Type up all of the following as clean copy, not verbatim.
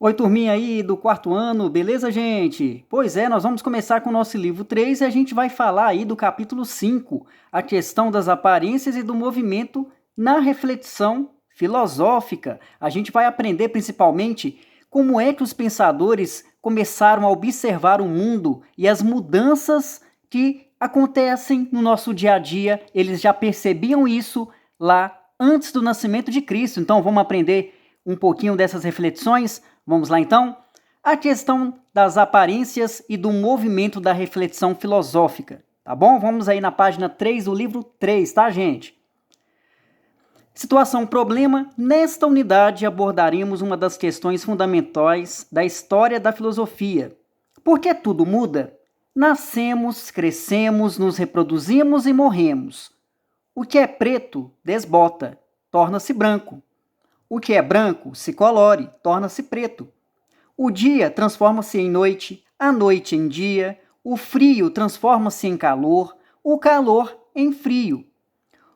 Oi, turminha aí do quarto ano, beleza, gente? Pois é, nós vamos começar com o nosso livro 3 e a gente vai falar aí do capítulo 5, a questão das aparências e do movimento na reflexão filosófica. A gente vai aprender principalmente como é que os pensadores começaram a observar o mundo e as mudanças que acontecem no nosso dia a dia. Eles já percebiam isso lá antes do nascimento de Cristo. Então vamos aprender um pouquinho dessas reflexões. Vamos lá então? A questão das aparências e do movimento da reflexão filosófica, tá bom? Vamos aí na página 3 do livro 3, tá, gente? Situação problema. Nesta unidade abordaremos uma das questões fundamentais da história da filosofia. Por que tudo muda? Nascemos, crescemos, nos reproduzimos e morremos. O que é preto desbota, torna-se branco. O que é branco se colore, torna-se preto. O dia transforma-se em noite, a noite em dia, o frio transforma-se em calor, o calor em frio.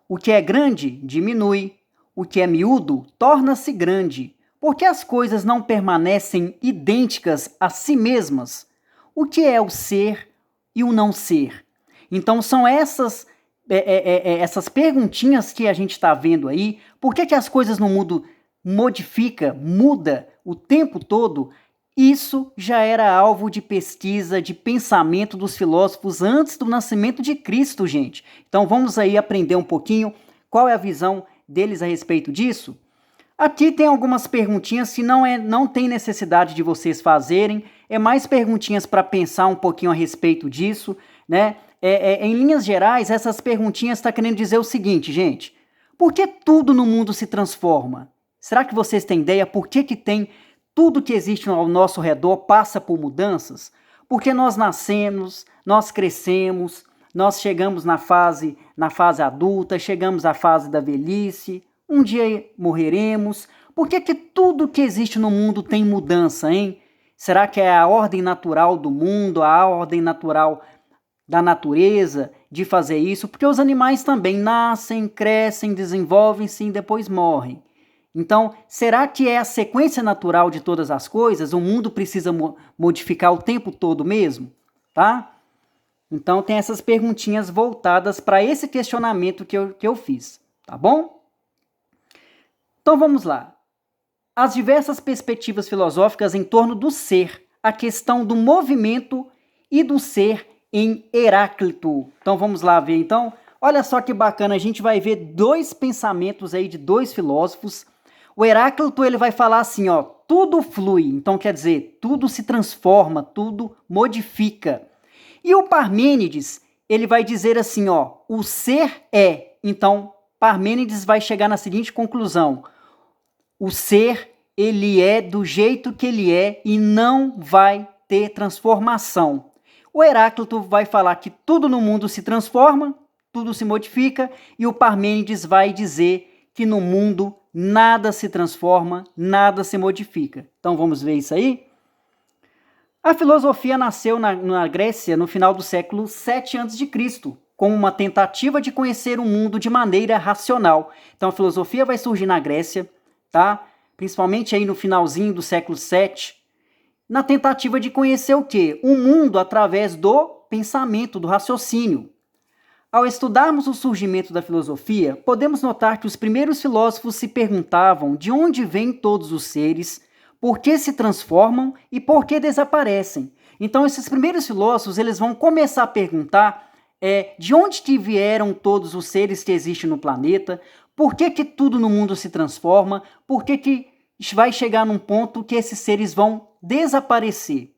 O que é grande diminui, o que é miúdo torna-se grande, porque as coisas não permanecem idênticas a si mesmas. O que é o ser e o não ser? Então são essas perguntinhas que a gente está vendo aí. Por que as coisas no mundo muda o tempo todo? Isso já era alvo de pesquisa, de pensamento dos filósofos antes do nascimento de Cristo, gente. Então vamos aí aprender um pouquinho qual é a visão deles a respeito disso. Aqui tem algumas perguntinhas que não tem necessidade de vocês fazerem, é mais perguntinhas para pensar um pouquinho a respeito disso, né? Em linhas gerais, essas perguntinhas estão querendo dizer o seguinte, gente: por que tudo no mundo se transforma? Será que vocês têm ideia por que tem tudo que existe ao nosso redor passa por mudanças? Porque nós nascemos, nós crescemos, nós chegamos na fase adulta, chegamos à fase da velhice, um dia morreremos. Por que tudo que existe no mundo tem mudança, hein? Será que é a ordem natural do mundo, a ordem natural da natureza de fazer isso? Porque os animais também nascem, crescem, desenvolvem-se e depois morrem. Então, será que é a sequência natural de todas as coisas? O mundo precisa modificar o tempo todo mesmo? Tá? Então, tem essas perguntinhas voltadas para esse questionamento que eu fiz. Tá bom? Então, vamos lá. As diversas perspectivas filosóficas em torno do ser, a questão do movimento e do ser em Heráclito. Então, vamos lá ver. Então, olha só que bacana, a gente vai ver dois pensamentos aí de dois filósofos. O Heráclito, ele vai falar assim, ó, tudo flui, então quer dizer, tudo se transforma, tudo modifica. E o Parmênides, ele vai dizer assim, ó, o ser é. Então, Parmênides vai chegar na seguinte conclusão: o ser, ele é do jeito que ele é e não vai ter transformação. O Heráclito vai falar que tudo no mundo se transforma, tudo se modifica, e o Parmênides vai dizer que no mundo nada se transforma, nada se modifica. Então vamos ver isso aí? A filosofia nasceu na Grécia no final do século 7 a.C., como uma tentativa de conhecer o mundo de maneira racional. Então a filosofia vai surgir na Grécia, tá? Principalmente aí no finalzinho do século 7, na tentativa de conhecer o quê? O mundo através do pensamento, do raciocínio. Ao estudarmos o surgimento da filosofia, podemos notar que os primeiros filósofos se perguntavam de onde vêm todos os seres, por que se transformam e por que desaparecem. Então, esses primeiros filósofos, eles vão começar a perguntar de onde que vieram todos os seres que existem no planeta, por que tudo no mundo se transforma, por que vai chegar num ponto que esses seres vão desaparecer.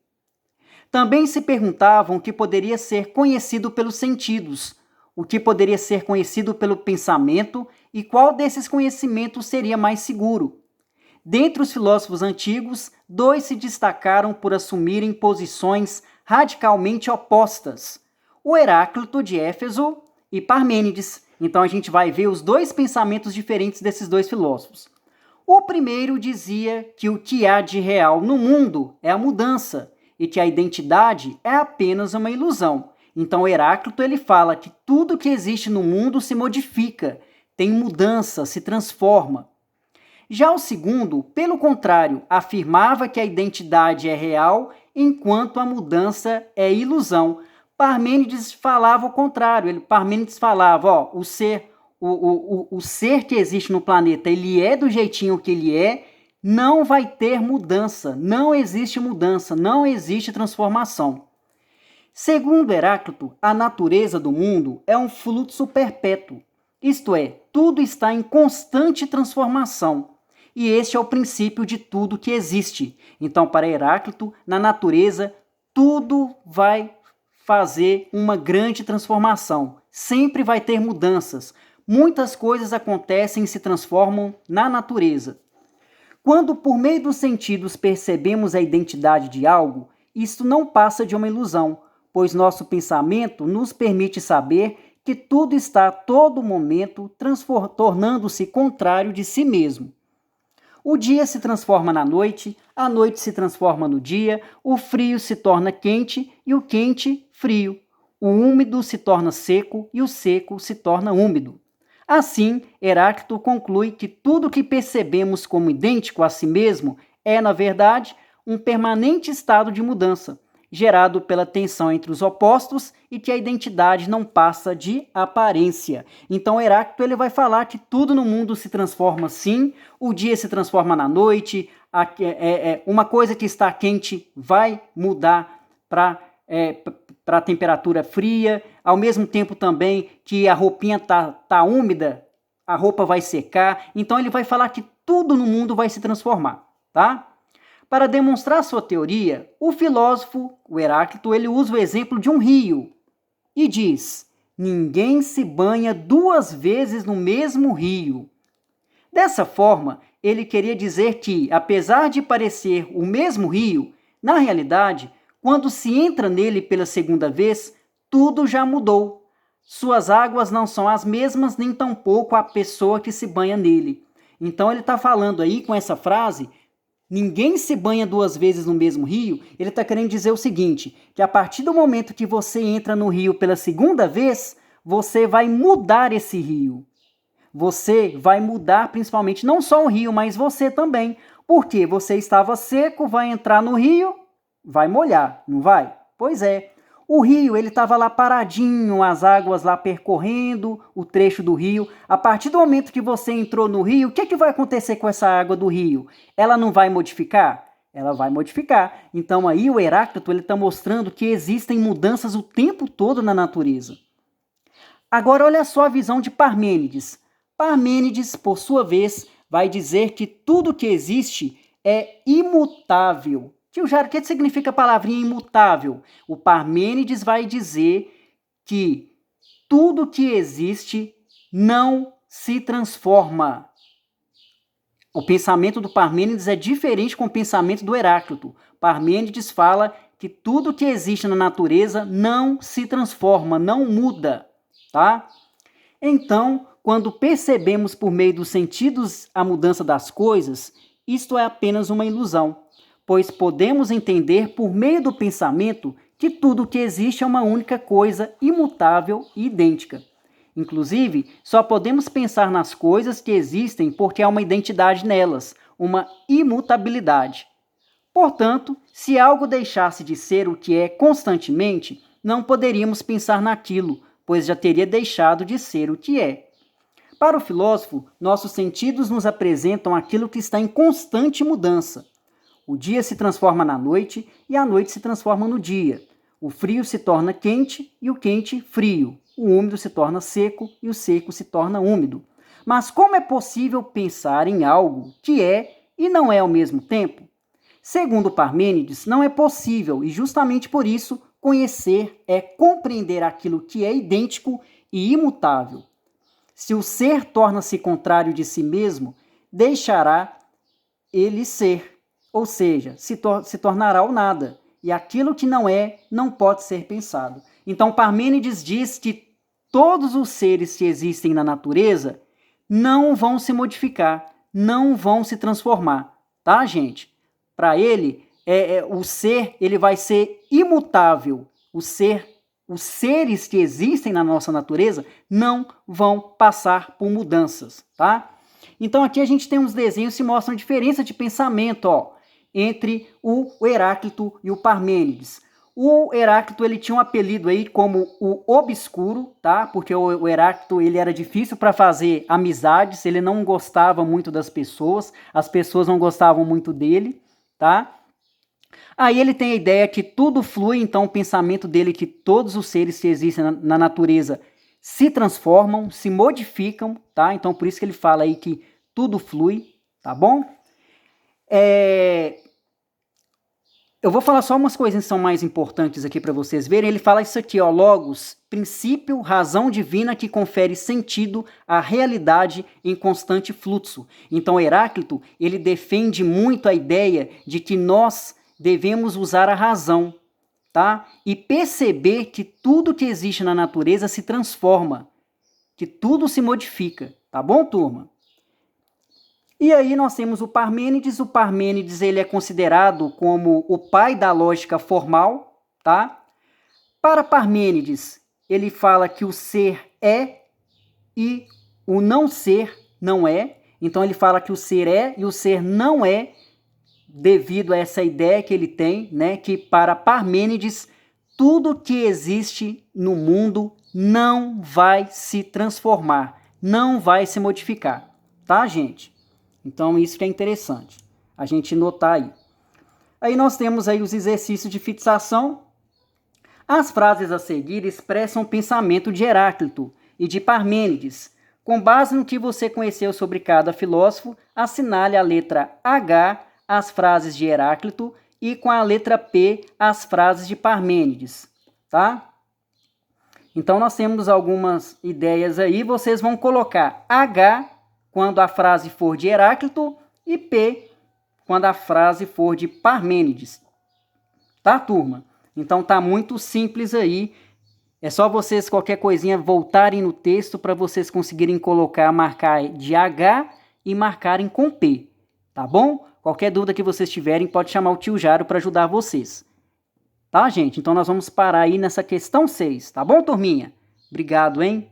Também se perguntavam o que poderia ser conhecido pelos sentidos, o que poderia ser conhecido pelo pensamento e qual desses conhecimentos seria mais seguro. Dentre os filósofos antigos, dois se destacaram por assumirem posições radicalmente opostas: o Heráclito de Éfeso e Parmênides. Então a gente vai ver os dois pensamentos diferentes desses dois filósofos. O primeiro dizia que o que há de real no mundo é a mudança e que a identidade é apenas uma ilusão. Então Heráclito, ele fala que tudo que existe no mundo se modifica, tem mudança, se transforma. Já o segundo, pelo contrário, afirmava que a identidade é real, enquanto a mudança é ilusão. Parmênides falava o contrário. Parmênides falava, ó, o ser que existe no planeta, ele é do jeitinho que ele é, não vai ter mudança, não existe mudança, não existe transformação. Segundo Heráclito, a natureza do mundo é um fluxo perpétuo, isto é, tudo está em constante transformação. E este é o princípio de tudo que existe. Então, para Heráclito, na natureza, tudo vai fazer uma grande transformação. Sempre vai ter mudanças. Muitas coisas acontecem e se transformam na natureza. Quando, por meio dos sentidos, percebemos a identidade de algo, isto não passa de uma ilusão, pois nosso pensamento nos permite saber que tudo está a todo momento tornando-se contrário de si mesmo. O dia se transforma na noite, a noite se transforma no dia, o frio se torna quente e o quente, frio. O úmido se torna seco e o seco se torna úmido. Assim, Heráclito conclui que tudo que percebemos como idêntico a si mesmo é, na verdade, um permanente estado de mudança, gerado pela tensão entre os opostos e que a identidade não passa de aparência. Então, Heráclito ele vai falar que tudo no mundo se transforma sim, o dia se transforma na noite, uma coisa que está quente vai mudar para a temperatura fria, ao mesmo tempo também que a roupinha tá úmida, a roupa vai secar. Então, ele vai falar que tudo no mundo vai se transformar, tá? Para demonstrar sua teoria, o filósofo, o Heráclito, ele usa o exemplo de um rio e diz: ninguém se banha 2 vezes no mesmo rio. Dessa forma, ele queria dizer que, apesar de parecer o mesmo rio, na realidade, quando se entra nele pela segunda vez, tudo já mudou. Suas águas não são as mesmas, nem tampouco a pessoa que se banha nele. Então ele está falando aí com essa frase: ninguém se banha 2 vezes no mesmo rio. Ele está querendo dizer o seguinte, que a partir do momento que você entra no rio pela segunda vez, você vai mudar esse rio. Você vai mudar principalmente não só o rio, mas você também. Porque você estava seco, vai entrar no rio, vai molhar, não vai? Pois é. O rio, ele estava lá paradinho, as águas lá percorrendo o trecho do rio. A partir do momento que você entrou no rio, o que vai acontecer com essa água do rio? Ela não vai modificar? Ela vai modificar. Então aí o Heráclito ele está mostrando que existem mudanças o tempo todo na natureza. Agora olha só a visão de Parmênides. Parmênides, por sua vez, vai dizer que tudo que existe é imutável. Tio Jário, o que significa a palavrinha imutável? O Parmênides vai dizer que tudo que existe não se transforma. O pensamento do Parmênides é diferente com o pensamento do Heráclito. Parmênides fala que tudo que existe na natureza não se transforma, não muda, tá? Então, quando percebemos por meio dos sentidos a mudança das coisas, isto é apenas uma ilusão, pois podemos entender por meio do pensamento que tudo que existe é uma única coisa imutável e idêntica. Inclusive, só podemos pensar nas coisas que existem porque há uma identidade nelas, uma imutabilidade. Portanto, se algo deixasse de ser o que é constantemente, não poderíamos pensar naquilo, pois já teria deixado de ser o que é. Para o filósofo, nossos sentidos nos apresentam aquilo que está em constante mudança. O dia se transforma na noite e a noite se transforma no dia. O frio se torna quente e o quente frio. O úmido se torna seco e o seco se torna úmido. Mas como é possível pensar em algo que é e não é ao mesmo tempo? Segundo Parmênides, não é possível e justamente por isso conhecer é compreender aquilo que é idêntico e imutável. Se o ser torna-se contrário de si mesmo, deixará ele ser. Ou seja, se tornará o nada. E aquilo que não é, não pode ser pensado. Então, Parmênides diz que todos os seres que existem na natureza não vão se modificar, não vão se transformar. Tá, gente? Para ele, o ser ele vai ser imutável. Os seres que existem na nossa natureza não vão passar por mudanças. Tá? Então aqui a gente tem uns desenhos que mostram a diferença de pensamento, ó, entre o Heráclito e o Parmênides. O Heráclito, ele tinha um apelido aí como o Obscuro, tá? Porque o Heráclito, ele era difícil para fazer amizades, ele não gostava muito das pessoas, as pessoas não gostavam muito dele, tá? Aí ele tem a ideia que tudo flui, então o pensamento dele é que todos os seres que existem na natureza se transformam, se modificam, tá? Então por isso que ele fala aí que tudo flui, tá bom? Eu vou falar só umas coisas que são mais importantes aqui para vocês verem. Ele fala isso aqui, ó, logos, princípio, razão divina que confere sentido à realidade em constante fluxo. Então Heráclito, ele defende muito a ideia de que nós devemos usar a razão, tá? E perceber que tudo que existe na natureza se transforma, que tudo se modifica, tá bom, turma? E aí nós temos o Parmênides. O Parmênides, ele é considerado como o pai da lógica formal, tá? Para Parmênides, ele fala que o ser é e o não ser não é. Então ele fala que o ser é e o ser não é, devido a essa ideia que ele tem, né, que para Parmênides tudo que existe no mundo não vai se transformar, não vai se modificar, tá, gente? Então isso que é interessante a gente notar aí. Aí nós temos aí os exercícios de fixação. As frases a seguir expressam o pensamento de Heráclito e de Parmênides. Com base no que você conheceu sobre cada filósofo, assinale a letra H as frases de Heráclito e com a letra P as frases de Parmênides, tá? Então nós temos algumas ideias aí, vocês vão colocar H quando a frase for de Heráclito e P quando a frase for de Parmênides, tá, turma? Então tá muito simples aí, é só vocês qualquer coisinha voltarem no texto para vocês conseguirem colocar, marcar de H e marcarem com P, tá bom? Qualquer dúvida que vocês tiverem, pode chamar o tio Jaro para ajudar vocês. Tá, gente? Então nós vamos parar aí nessa questão 6, tá bom, turminha? Obrigado, hein?